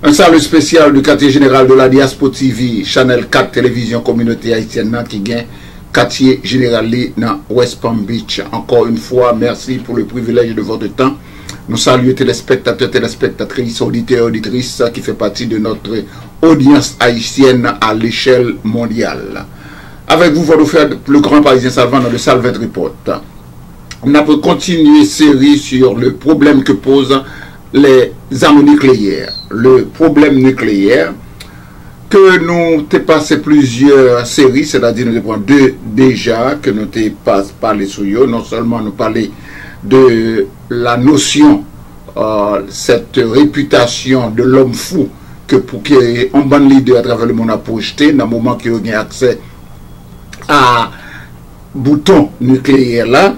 Un salut spécial du quartier général de la Diaspora TV, Channel 4 télévision communauté haïtienne qui gagne quartier général dans West Palm Beach. Encore une fois, merci pour le privilège de votre temps. Nous saluons téléspectateurs, téléspectatrices, auditeurs, auditrices qui fait partie de notre audience haïtienne à l'échelle mondiale. Avec vous, votre frère le grand parisien Salvan dans le Salvet Report. On a continué série sur le problème que posent les armes nucléaires. Le problème nucléaire que nous avons passé plusieurs séries, c'est-à-dire nous avons deux déjà que nous avons parlé sur eux. Non seulement nous parler de la notion, cette réputation de l'homme fou que pour qu'un bon leader à travers le monde a projeté dans le moment qu'il a accès à bouton nucléaire là.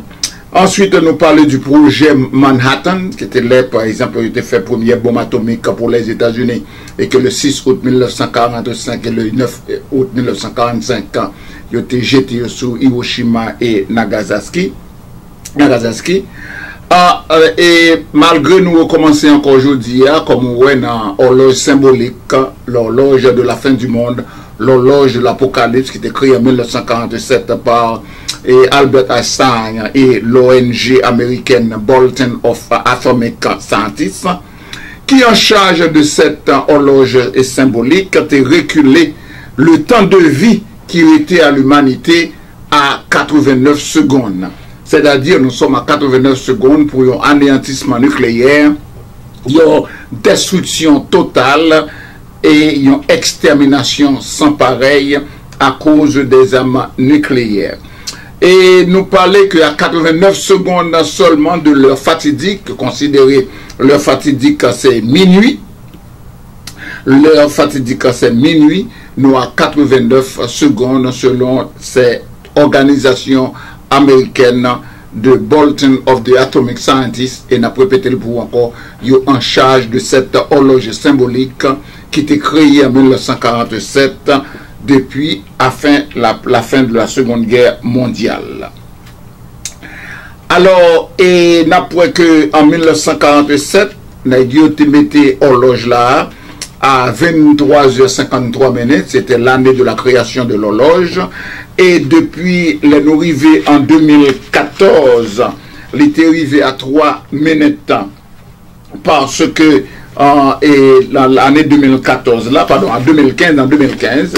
Ensuite, nous parlons du projet Manhattan, qui était là, par exemple, il a été fait première bombe atomique pour les États-Unis, et que le 6 août 1945 et le 9 août 1945, il a été jeté sur Hiroshima et Nagasaki. Et malgré nous recommencer encore aujourd'hui, comme on voit dans l'horloge symbolique, l'horloge de la fin du monde, l'horloge de l'Apocalypse qui était créée en 1947 par Albert Einstein et l'ONG américaine Bolton of Atomic Scientists, qui en charge de cette horloge symbolique a reculé le temps de vie qui était à l'humanité à 89 secondes. C'est-à-dire nous sommes à 89 secondes pour un anéantissement nucléaire, une destruction totale et une extermination sans pareil à cause des armes nucléaires. Et nous parler qu'à 89 secondes seulement de l'heure fatidique, considérer l'heure fatidique c'est minuit, l'heure fatidique c'est minuit, nous à 89 secondes selon ces organisations américaines de Bolton of the Atomic Scientists, et n'a pas répété le pour encore, ils sont en charge de cette horloge symbolique qui était créée en 1947 depuis la fin de la Seconde Guerre mondiale. Alors, et n'après que en 1947, nous avons mis l'horloge là à 23h53, c'était l'année de la création de l'horloge. Et depuis nous arrivés en 2014, il était arrivé à 3 minutes parce que l'année 2014, là, pardon, en 2015,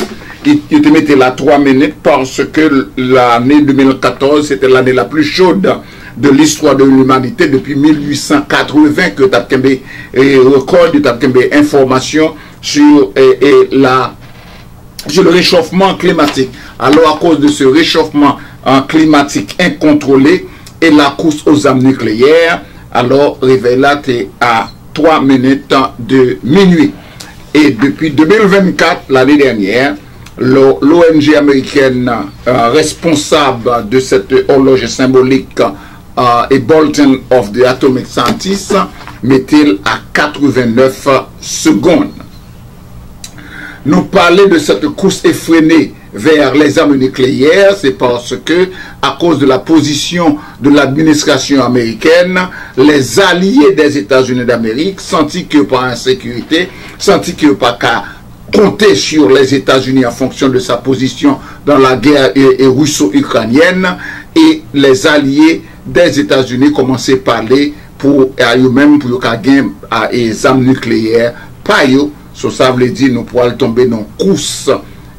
il était mis là 3 minutes parce que l'année 2014, c'était l'année la plus chaude de l'histoire de l'humanité depuis 1880 que tu as record, tu as information sur le réchauffement climatique. Alors à cause de ce réchauffement climatique incontrôlé et la course aux armes nucléaires, alors réveil là à 3 minutes de minuit. Et depuis 2024, l'année dernière, l'ONG américaine responsable de cette horloge symbolique et Bolton of the Atomic Scientists met-il à 89 secondes. Nous parler de cette course effrénée vers les armes nucléaires, c'est parce que, à cause de la position de l'administration américaine, les alliés des États-Unis d'Amérique, sentis que par insécurité, sentis que par qu'à compter sur les États-Unis en fonction de sa position dans la guerre russo-ukrainienne, et les alliés des États-Unis commençaient à parler pour eux-mêmes pour gagner les armes nucléaires, pas eux. Ça veut dire nous pourrons tomber dans une course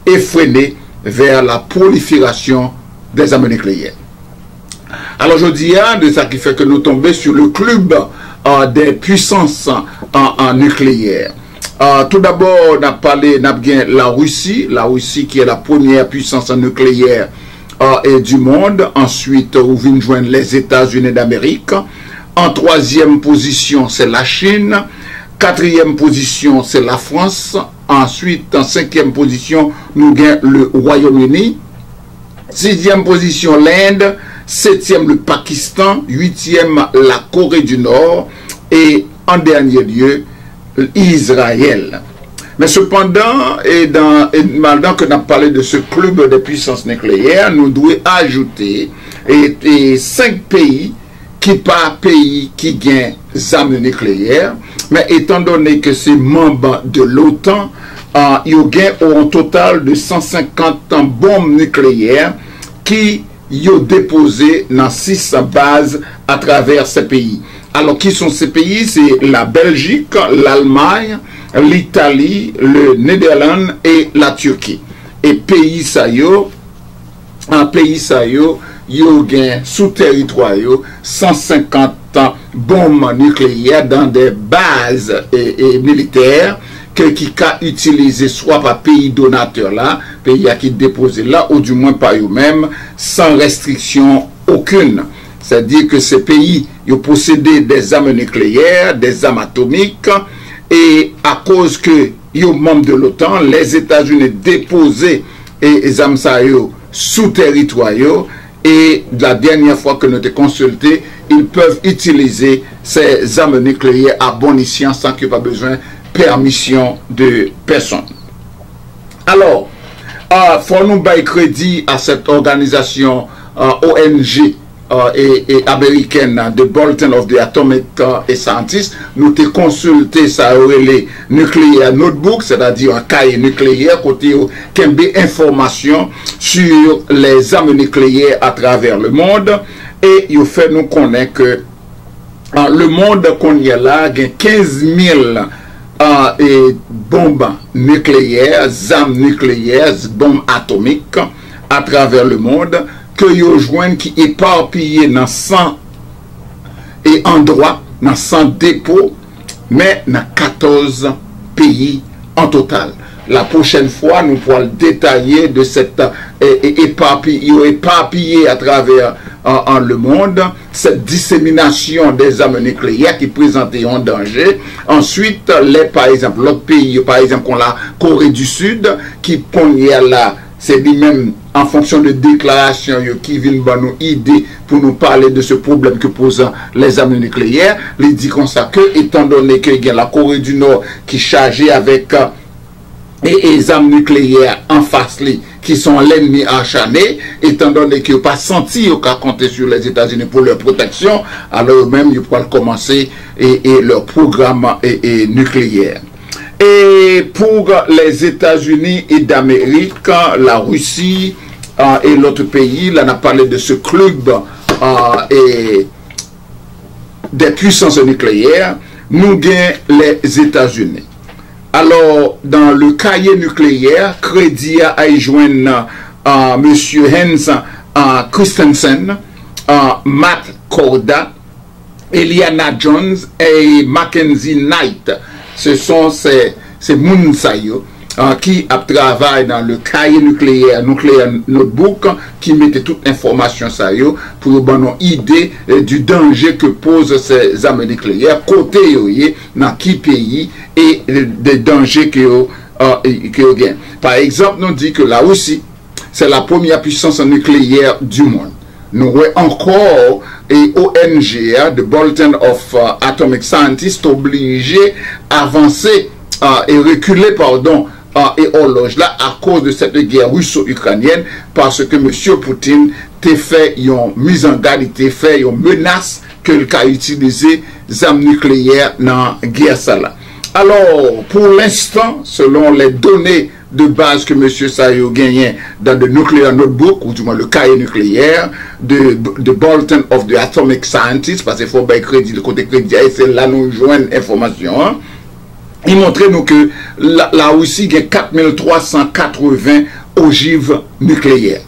effrénée vers la prolifération des armes nucléaires. Alors je dis de ça qui fait que nous tombons sur le club des puissances en nucléaire. Tout d'abord, on a parlé de la Russie qui est la première puissance nucléaire du monde. Ensuite, on vient joindre les États-Unis d'Amérique. En troisième position, c'est la Chine. Quatrième position, c'est la France. Ensuite, en cinquième position, nous avons le Royaume-Uni. Sixième position, l'Inde. Septième, le Pakistan. Huitième, la Corée du Nord. Et en dernier lieu, Israël. Mais cependant, maintenant que nous avons parlé de ce club de puissances nucléaires, nous devons ajouter 5 pays qui par pays qui gagnent armes nucléaires, mais étant donné que c'est membre de l'OTAN, il y a un total de 150 bombes nucléaires qui ont déposé dans 6 bases à travers ces pays. Alors, qui sont ces pays? C'est la Belgique, l'Allemagne, l'Italie, le Néderlande et la Turquie. Et pays ça yo, en pays ça yo, yo gen sous territoire 150 bombes nucléaires dans des bases militaires qui a utilisé soit par pays donateur là, pays qui déposé là, ou du moins par eux-mêmes, sans restriction aucune. C'est-à-dire que ces pays ont possédé des armes nucléaires, des armes atomiques, et à cause que ils sont membres de l'OTAN, les États-Unis déposé les armes sous territoire, et la dernière fois que nous avons consulté, ils peuvent utiliser ces armes nucléaires à bon escient sans qu'il n'y ait pas besoin de permission de personne. Alors, il faut nous donner crédit à cette organisation ONG et américaine de Bulletin of the Atomic Scientists. Nous avons consulté ça les nucléaires notebook, c'est-à-dire un cahier nucléaire côté qui a des informations sur les armes nucléaires à travers le monde, et il fait nous connaître que le monde qu'on y a là, il y a 15 000 bombes nucléaires, armes nucléaires, bombes atomiques à travers le monde, que yo joignent qui éparpillés dans 100 endroits, dans 100 dépôts, mais dans 14 pays en total. La prochaine fois, nous pourrons détailler de cette éparpillé à travers le monde, cette dissémination des armes nucléaires qui présentent un danger. Ensuite, par exemple, l'autre pays, par exemple, la Corée du Sud, qui pogne là, c'est lui-même en fonction de déclarations qui viennent nous aider pour nous parler de ce problème que posent les armes nucléaires. Il dit comme ça que, étant donné qu'il y a la Corée du Nord qui est chargée avec les armes nucléaires en face, qui sont l'ennemi acharné, étant donné qu'ils n'ont pas senti qu'à compter sur les États-Unis pour leur protection, alors eux-mêmes, ils pourront commencer leur programme nucléaire. Et pour les États-Unis et d'Amérique, la Russie et l'autre pays, là on a parlé de ce club et des puissances nucléaires, nous gagnons les États-Unis. Alors, dans le cahier nucléaire, crédit à y joindre M. Hans Christensen, Matt Korda, Eliana Jones et Mackenzie Knight. Ce sont ces Mounsayo qui travaillent dans le cahier nucléaire notebook, qui mettent toute information pour donner une idée du danger que posent ces armes nucléaires, côté dans qui pays et des dangers que gagnent. Par exemple, nous dit que la Russie, c'est la première puissance nucléaire du monde. Nous avons encore et ONG, de Bulletin of Atomic Scientists, obligé à avancer et reculer, pardon, et horloge là à cause de cette guerre russo-ukrainienne, parce que M. Poutine t'a fait une mise en garde, t'a fait une menace que le cas utilisé des armes nucléaires dans la guerre ça là. Alors, pour l'instant, selon les données de base que M. Sayo gagnait dans le Nuclear Notebook, ou du moins le cahier nucléaire de Bulletin of the Atomic Scientists, parce qu'il faut bien crédit, le côté crédit, et c'est là nous joignons information, hein. Il montrait nous que la Russie a 4380 ogives nucléaires.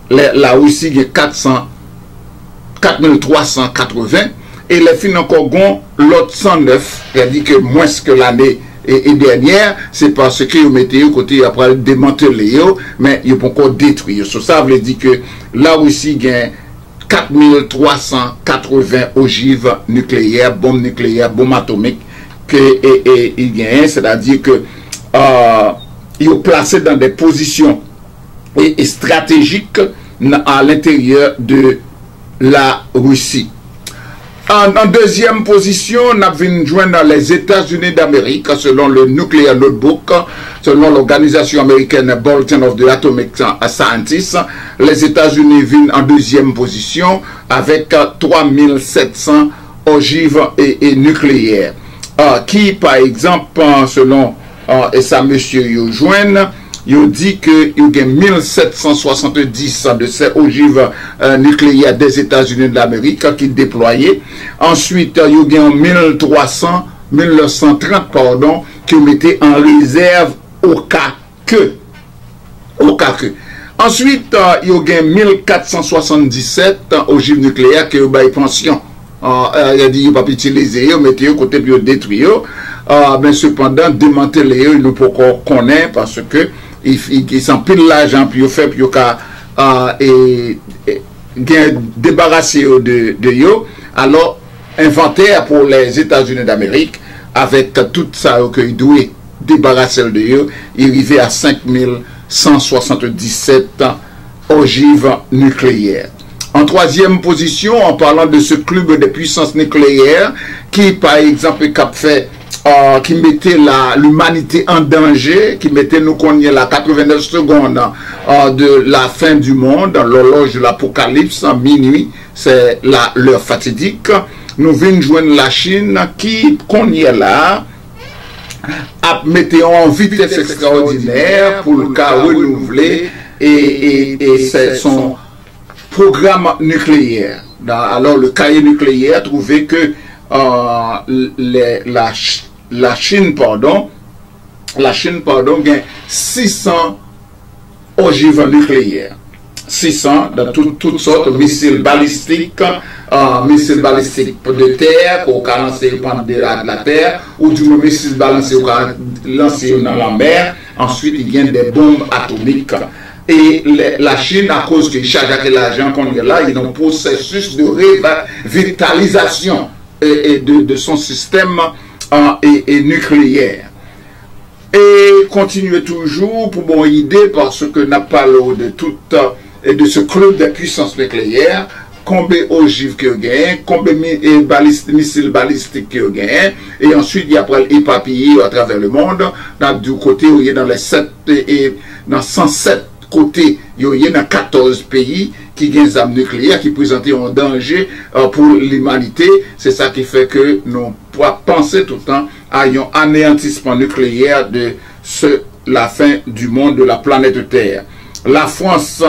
La Russie a 4380, et les filles encore l'autre 109, c'est-à-dire que moins que l'année dernière, c'est parce que vous mettez au côté après démanteler, mais ils vont encore détruire. Ça veut dire que la Russie a 4380 ogives nucléaires, bombes atomiques, il gagne, c'est-à-dire que ils sont placés dans des positions stratégiques à l'intérieur de la Russie. En deuxième position, on a vu joindre les États-Unis d'Amérique, selon le Nuclear Notebook, selon l'organisation américaine Bulletin of the Atomic Scientists. Les États-Unis viennent en deuxième position avec 3700 ogive et nucléaire. Qui, par exemple, selon et ça, monsieur Yojouen, il dit que il y a 1770 de ces ogives nucléaires des États-Unis d'Amérique qui déployaient. Ensuite, il y a 1930, pardon, qui mettaient en réserve au cas que. Ensuite, il y a 1477 ogives nucléaires qui ont eu pension. Il a dit qu'il ne pas utiliser, il mettait au côté pour détruire. Mais cependant, démanteler, il ne peut pas connaître parce que ils s'en pile l'argent pour faire pour débarrasser de eux. Alors, inventaire pour les États-Unis d'Amérique, avec tout ça qu'ils doivent débarrasser de eux, il arrivait à 5177 ogives nucléaires. En troisième position, en parlant de ce club de puissance nucléaire qui, par exemple, qui mettait l'humanité en danger, qui mettait nous connaît la 89 secondes de la fin du monde, l'horloge de l'apocalypse, à minuit, c'est l'heure fatidique. Nous venons joindre la Chine qui connaît là, mettait en vitesse extraordinaire pour le cas renouvelé et c'est son programme nucléaire. Alors le cahier nucléaire trouvait que la Chine, pardon, gagne 600 ogives nucléaires. 600 dans toutes sortes de missiles balistiques de terre, qu'on a lancé de la terre, ou du missile balancé lancé dans la mer. Ensuite, il y a des bombes atomiques. Et la Chine, à cause que chaque l'argent qu'on a là, il y a un processus de revitalisation de son système nucléaire. Et continuer toujours pour mon idée, parce que n'a pas l'eau de de ce club de puissance nucléaire, combien d'ogives qu'il y a, combien de missiles balistiques qu'il y a, et ensuite il y a éparpillé à travers le monde, du côté où il y a dans dans 107 côtés, il y a dans 14 pays qui ont des armes nucléaires qui présentent un danger pour l'humanité. C'est ça qui fait que nous pouvons penser tout le temps à un anéantissement nucléaire de la fin du monde, de la planète Terre. La France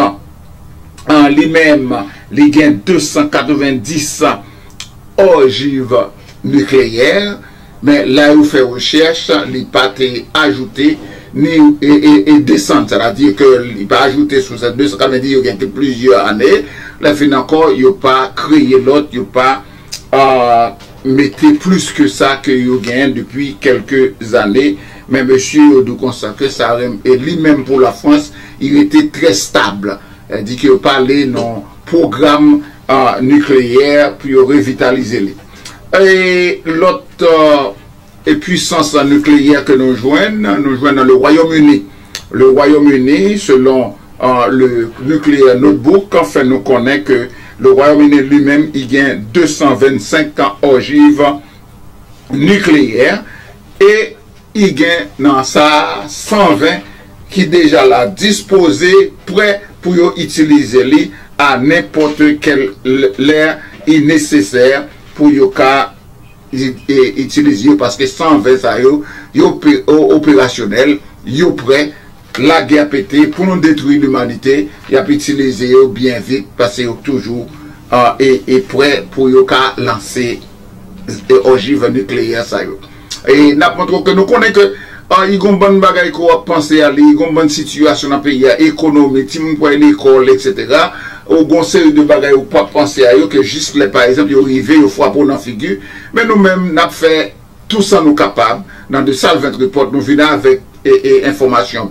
en lui-même, il y a 290 ogives nucléaires, mais là où fait recherche, il n'a pas été ajouté et descendre, c'est-à-dire qu'il n'a pas ajouté sur ces 290, il y a plusieurs années, là, fin encore, il n'a pas créé l'autre, il n'a pas mettez plus que ça que il gagne depuis quelques années. Mais monsieur Odou consacré ça et lui-même pour la France, il était très stable. Il dit qu'il parlait d'un programme nucléaire pour revitaliser. Et l'autre puissance nucléaire que nous joignons dans le Royaume-Uni. Le Royaume-Uni, selon le nucléaire notebook, enfin nous connaît que le Royaume-Uni lui-même, il gagne 225 ogives nucléaires et il gagne dans ça 120 qui déjà là disposé, prêt pour utiliser à n'importe quelle heure nécessaire pour utiliser parce que 120 ça est opérationnel, il est prêt. La guerre pété pour nous détruire l'humanité, il a utilisé bien vite parce qu'il est toujours et prêt pour lancer des ogives nucléaires. Et nous montrons que nous connaissons que il y a une bonne bagaille qu'on a pensé à lui, il y a une bonne situation dans le pays économique, l'école, etc. Au conseil de bagaille, on pas penser à eux que juste les par exemple, ils arrivent, ils frappent dans la figure. Mais nous-mêmes, nous avons fait tout ça nous capables. Dans de salves reports, nous venons avec information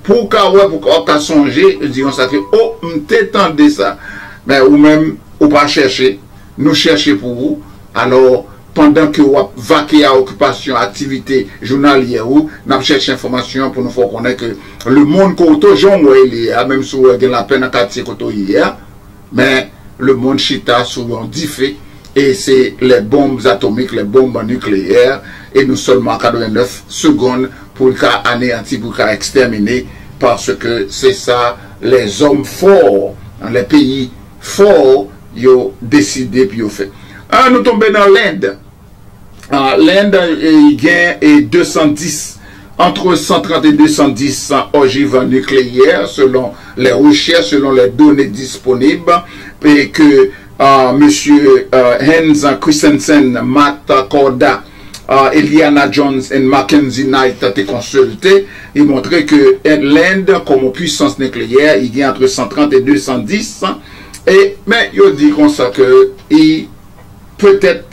pour qu'à songer, disons ça que oh, m'étendez ça. Mais ou même, ou pas chercher, nous chercher pour vous. Alors, pendant que vous vaquez à occupation, activité journalière, nous cherchons information pour nous faire connaître que le monde côté Jean il est même si il y a la peine à quartier côté hier, mais le monde chita sur un diffé et c'est les bombes atomiques, les bombes nucléaires et nous seulement à 89 secondes pour anéantir, pour exterminer parce que c'est ça les hommes forts dans les pays forts ils ont décidé puis ils ont fait. Nous tombons dans l'Inde. L'Inde, il gagne 210, entre 130 et 210 ogives nucléaires, selon les recherches, selon les données disponibles, et que M. Hans Christensen, Matt Korda, Eliana Jones et Mackenzie Knight ont été consultés. Ils montraient que l'Inde, comme puissance nucléaire, il gagne entre 130 et 210. Mais ils disent comme ça que il peut-être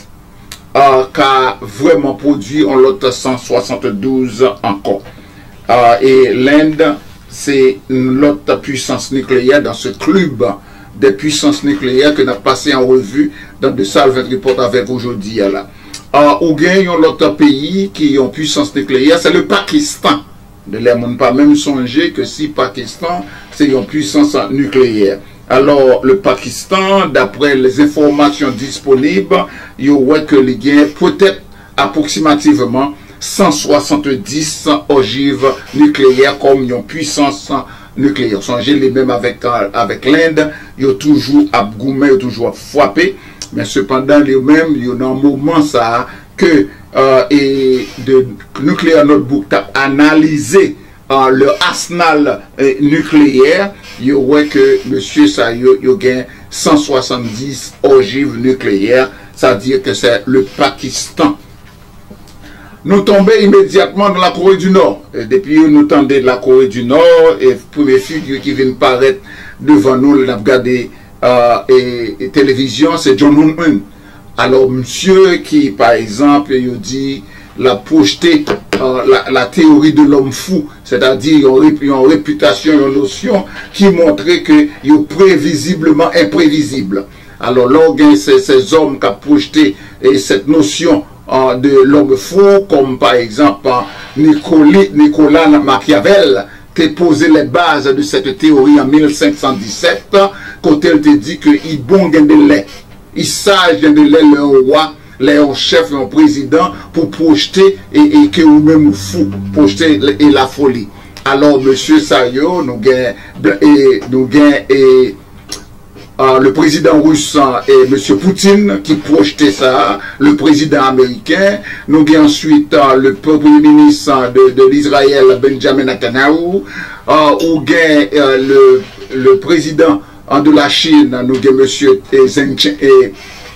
qu'a vraiment produit en l'autre 172 encore. Et l'Inde, c'est l'autre puissance nucléaire dans ce club des puissances nucléaires que nous avons passé en revue dans de Salvet Report avec aujourd'hui. Ou bien l'autre pays qui ont puissance nucléaire, c'est le Pakistan. De l'air, on ne pas même songer que si Pakistan, c'est une puissance nucléaire. Alors, le Pakistan, d'après les informations disponibles, il y aurait que les gains peut-être approximativement 170 ogives nucléaires comme une puissance nucléaire. Songez les mêmes avec l'Inde, ils ont toujours abgoumé, ils ont toujours frappé, mais cependant, les mêmes, il y a un moment ça que de Nuclear Notebook a analysé le arsenal nucléaire, il y aurait que monsieur Sayo il gagne 170 ogives nucléaires, c'est-à-dire que c'est le Pakistan. Nous tombons immédiatement dans la Corée du Nord. Et depuis nous tendons de la Corée du Nord, et premier figure qui vient paraître devant nous, nous avons regardé et télévision, c'est John Moon. Alors monsieur qui par exemple il dit la projeté la théorie de l'homme fou, c'est-à-dire une réputation, une notion qui montrait que il est prévisiblement imprévisible. Alors là, ces hommes qui ont projeté cette notion de l'homme fou, comme par exemple Nicolas Machiavel, qui a posé les bases de cette théorie en 1517, quand elle te dit que il bon gain de lait, il sage gain de lait le roi, les chefs et le président pour projeter et que vous-même fou, projeter et la folie. Alors, monsieur Sayo, nous gagnons le président russe et monsieur Poutine qui projetait ça, le président américain, nous gagnons ensuite le premier ministre de l'Israël, Benjamin Netanyahu, ou gagne le président de la Chine, nous gagnons monsieur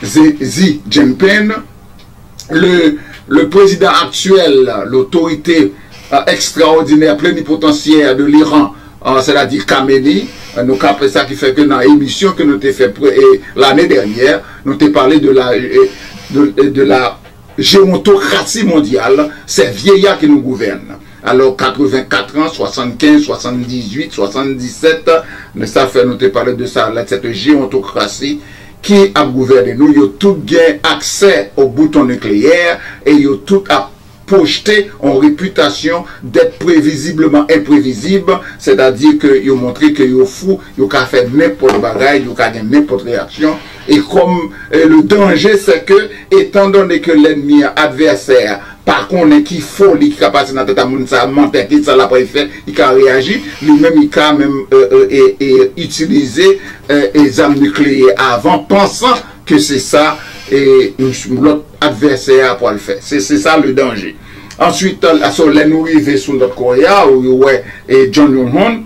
Xi Jinping, le président actuel, l'autorité extraordinaire, plénipotentiaire de l'Iran, c'est-à-dire Khamenei. Nous avons ça qui fait que dans l'émission que nous avons fait l'année dernière, nous avons parlé de la géontocratie mondiale, c'est vieillards qui nous gouvernent. Alors 84 ans, 75, 78, 77, ça fait nous avons parlé de ça, cette géontocratie qui a gouverné nous, ils ont tout gain accès au bouton nucléaire et ils ont tout projeté en réputation d'être prévisiblement imprévisible, c'est-à-dire qu'ils ont montré qu'ils sont fous, ils ont fait n'importe bagaille, ils ont fait n'importe réaction. Et comme le danger, c'est que, étant donné que l'ennemi adversaire, par contre, qui faut, qui a passé dans la tête à moun, ça mentir, qui ça l'a pas fait, il a réagi, lui-même, il a même utilisé les armes nucléaires avant, pensant que c'est ça, et l'autre adversaire pour le faire. C'est ça le danger. Ensuite, nous arrivons sur notre Corée, où et John Yoon-hon,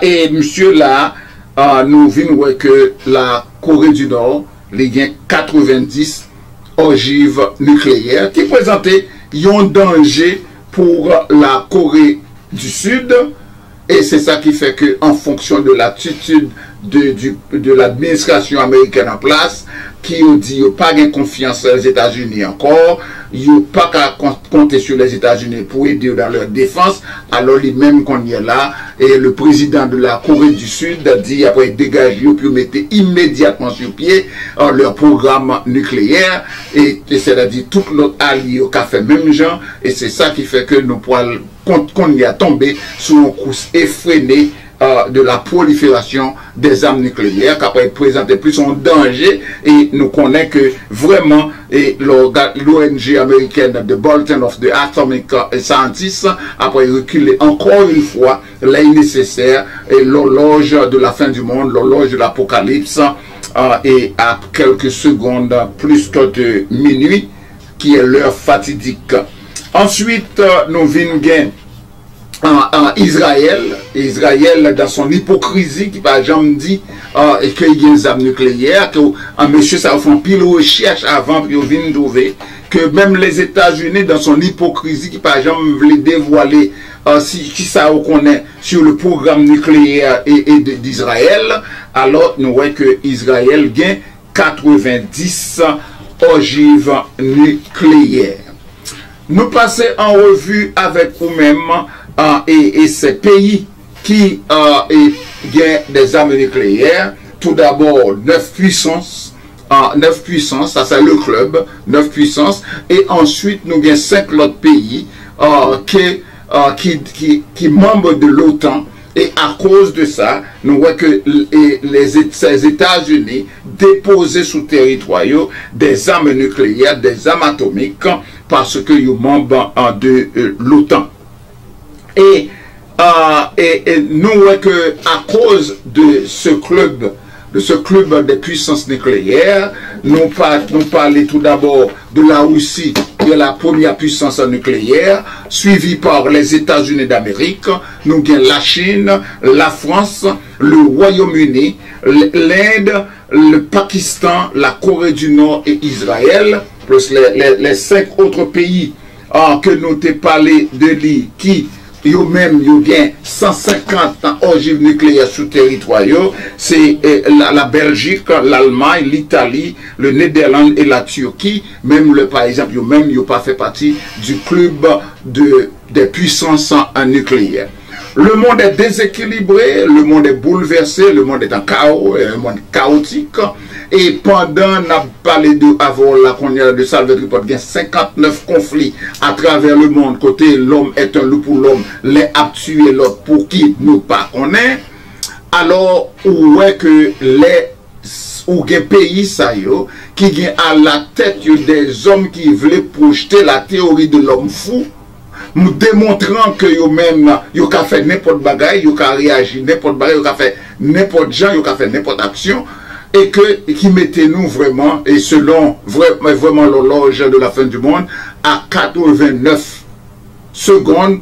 et monsieur là, nous vimos que la Corée du Nord, il y a 90 ogives nucléaires qui présentaient un danger pour la Corée du Sud. Et c'est ça qui fait que, en fonction de l'attitude de l'administration américaine en place, qui ont dit pas de confiance aux États-Unis encore, ils n'ont pas qu'à compter sur les États-Unis pour aider dans leur défense, alors lui-même qu'on y est là, et le président de la Corée du Sud a dit après dégager puis mettre immédiatement sur pied leur programme nucléaire, et c'est-à-dire tout notre allié qui a fait même genre, et c'est ça qui fait que nous pouvons qu'on y a tombé sur une course effrénée de la prolifération des armes nucléaires qui après présenter plus un danger, et nous connaissons que vraiment l'ONG américaine de Bulletin of the Atomic Scientists après reculer encore une fois les nécessaires et l'horloge de la fin du monde, l'horloge de l'apocalypse et à quelques secondes plus que de minuit, qui est l'heure fatidique. Ensuite, nous venons en Israël, Israël dans son hypocrisie, qui par exemple dit qu'il y a des armes nucléaires, que monsieur ça fait pile recherche avant pour venir trouver que même les États-Unis dans son hypocrisie, qui par exemple voulait dévoiler qui ça reconnaît sur le programme nucléaire d'Israël, alors nous voyons que Israël gagne 90 ogives nucléaires. Nous passons en revue avec vous-même et ces pays qui ont des armes nucléaires. Tout d'abord, 9 puissances. 9 puissances, ça c'est le club, 9 puissances. Et ensuite, nous avons 5 autres pays qui membres de l'OTAN. Et à cause de ça, nous voyons que ces États-Unis déposaient sous territoire des armes nucléaires, des armes atomiques, parce que ils sont membres de l'OTAN. Et nous voyons que à cause de ce club des puissances nucléaires, nous parlons tout d'abord de la Russie, qui est la première puissance nucléaire, suivie par les États-Unis d'Amérique. Nous avons la Chine, la France, le Royaume-Uni, l'Inde, le Pakistan, la Corée du Nord et Israël, plus les 5 autres pays que nous t'ai parlé de lui, qui yo même yo gain 150 ogives nucléaires sous territoire, c'est la Belgique, l'Allemagne, l'Italie, le Néderlande et la Turquie. Même par exemple, yo même yo pas fait partie du club des puissances nucléaires. Le monde est déséquilibré, le monde est bouleversé, le monde est en chaos, un monde chaotique. Et pendant, on a parlé avant la première de Salve Report, il y a 59 conflits à travers le monde. Côté l'homme est un loup pour l'homme, les a tué l'autre pour qui nous pas connaît. Alors, ouais que les pays ça yo, qui ont à la tête des hommes qui veulent projeter la théorie de l'homme fou, nous démontrant que yo même yo ka fait n'importe bagaille, yo ka réagi n'importe bagaille, yo ka fait n'importe gens, yo ka fait n'importe action, et qui mettez nous vraiment, et selon vraiment l'horloge de la fin du monde, à 89 secondes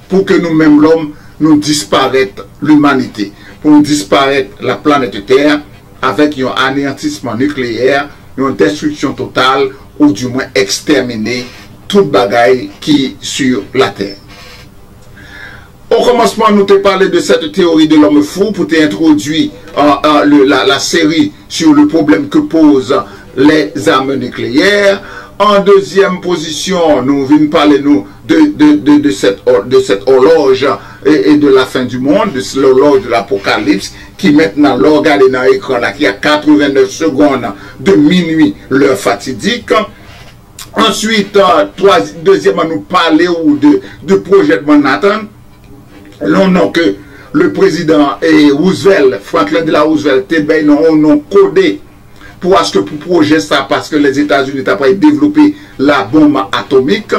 pour que nous-mêmes l'homme nous disparaître l'humanité, pour nous disparaître la planète Terre avec un anéantissement nucléaire, une destruction totale, ou du moins exterminer toute bagaille qui est sur la terre. Au commencement, nous te parlé de cette théorie de l'homme fou pour t'introduire la série sur le problème que posent les armes nucléaires. En deuxième position, nous venons parler de cette horloge et de la fin du monde, de l'horloge de l'Apocalypse, qui maintenant, l'organe dans l'écran là, qui a 89 secondes de minuit, l'heure fatidique. Ensuite, deuxièmement, nous parler de projet de Manhattan. Non que le président Roosevelt, Franklin D. Roosevelt, non codé pour projet ça, parce que les États-Unis n'ont pas développé la bombe atomique.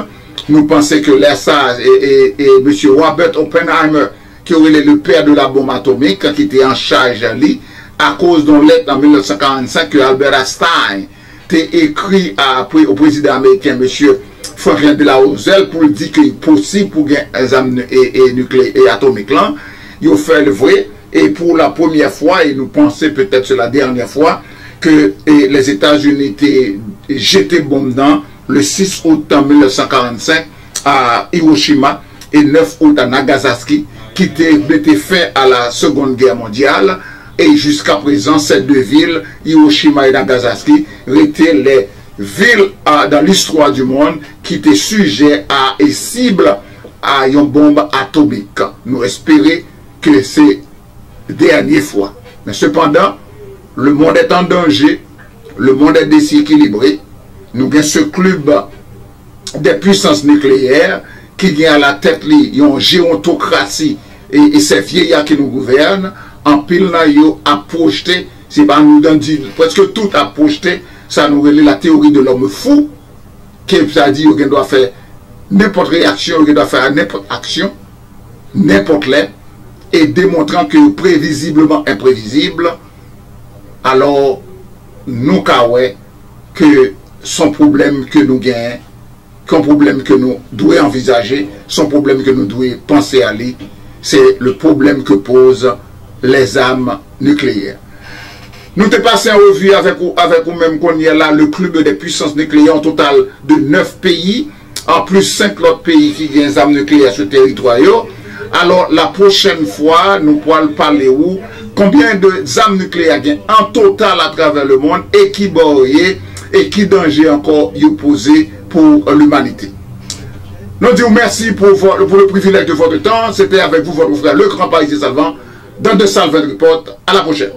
Nous pensons que l'ESA et M. Robert Oppenheimer, qui aurait le père de la bombe atomique, qui était en charge à cause d'une lettre en 1945 que Albert Einstein écrit au président américain, M. Franklin D. Roosevelt, pour dire qu'il est possible pour gagner des armes nucléaires et atomiques là. Il a fait le vrai, et pour la première fois, et nous pensons peut-être c'est la dernière fois, que les États-Unis étaient jetés bombe dans le 6 août 1945 à Hiroshima et 9 août à Nagasaki, qui était fait à la Seconde Guerre mondiale. Et jusqu'à présent, ces deux villes, Hiroshima et Nagasaki, étaient les villes dans l'histoire du monde qui étaient sujets et cibles à une bombe atomique. Nous espérons que c'est la dernière fois. Mais cependant, le monde est en danger, le monde est déséquilibré. Nous avons ce club des puissances nucléaires qui a à la tête une géontocratie et ces vieillards qui nous gouvernent. En pile a projeté, c'est pas nous dit presque tout a projeté, ça nous relève la théorie de l'homme fou, qui ça dit qu'on doit faire n'importe réaction, qu'on doit faire n'importe action, n'importe l'aide, et démontrant que prévisiblement imprévisible, alors nous kawè que son problème que nous gagnons, qu'un problème que nous devons envisager, son problème que nous devons penser à lui, c'est le problème que posent les armes nucléaires. Nous t'es passé en revue avec vous-même qu'on y a là le club des puissances nucléaires en total de 9 pays, en plus 5 autres pays qui ont des armes nucléaires sur le territoire. Alors la prochaine fois, nous pourrons parler où combien d'armes nucléaires il y a en total à travers le monde et qui borrier et qui danger encore y posé pour l'humanité. Nous disons merci pour le privilège de votre temps. C'était avec vous votre frère le grand Parisien Salvant dans The Salvant Report. À la prochaine.